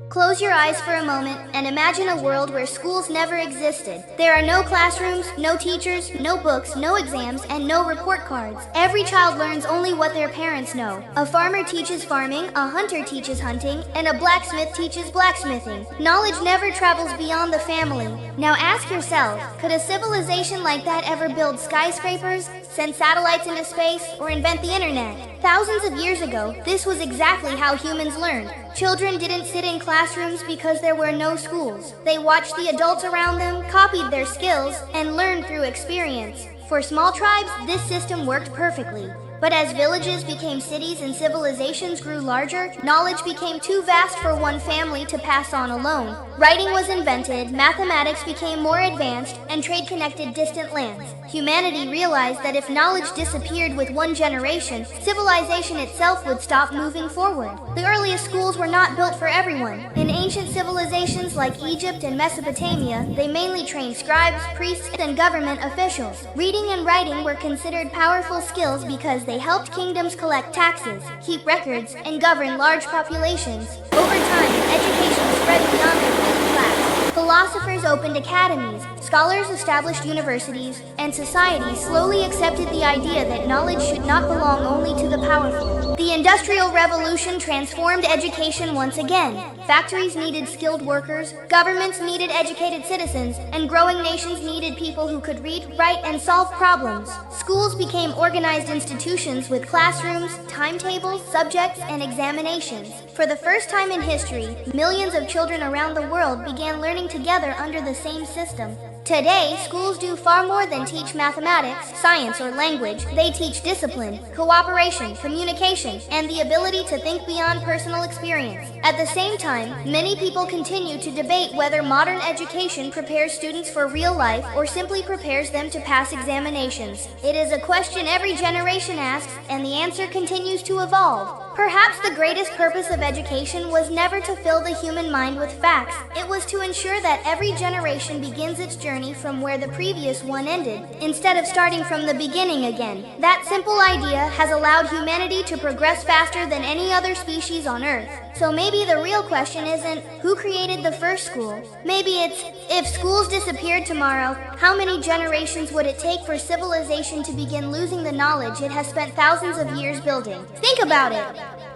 Close your eyes for a moment and imagine a world where schools never existed. There are no classrooms, no teachers, no books, no exams, and no report cards. Every child learns only what their parents know. A farmer teaches farming, a hunter teaches hunting, and a blacksmith teaches blacksmithing. Knowledge never travels beyond the family. Now ask yourself, could a civilization like that ever build skyscrapers, send satellites into space, or invent the internet? Thousands of years ago, this was exactly how humans learned. Children didn't sit in classrooms because there were no schools. They watched the adults around them, copied their skills, and learned through experience. For small tribes, this system worked perfectly. But as villages became cities and civilizations grew larger, knowledge became too vast for one family to pass on alone. Writing was invented, mathematics became more advanced, and trade connected distant lands. Humanity realized that if knowledge disappeared with one generation, civilization itself would stop moving forward. The earliest schools were not built for everyone. In ancient civilizations like Egypt and Mesopotamia, they mainly trained scribes, priests, and government officials. Reading and writing were considered powerful skills because they helped kingdoms collect taxes, keep records, and govern large populations. Over time, education spread beyond the middle class. Philosophers opened academies, scholars established universities, and society slowly accepted the idea that knowledge should not belong only to the powerful. The Industrial Revolution transformed education once again. Factories needed skilled workers, governments needed educated citizens, and growing nations needed people who could read, write, and solve problems. Schools became organized institutions with classrooms, timetables, subjects, and examinations. For the first time in history, millions of children around the world began learning together under the same system. Today, schools do far more than teach mathematics, science, or language. They teach discipline, cooperation, communication, and the ability to think beyond personal experience. At the same time, many people continue to debate whether modern education prepares students for real life or simply prepares them to pass examinations. It is a question every generation asks, and the answer continues to evolve. Perhaps the greatest purpose of education was never to fill the human mind with facts. It was to ensure that every generation begins its journey from where the previous one ended, instead of starting from the beginning again. That simple idea has allowed humanity to progress faster than any other species on Earth. So maybe the real question isn't, who created the first school? Maybe it's, if schools disappeared tomorrow, how many generations would it take for civilization to begin losing the knowledge it has spent thousands of years building? Think about it!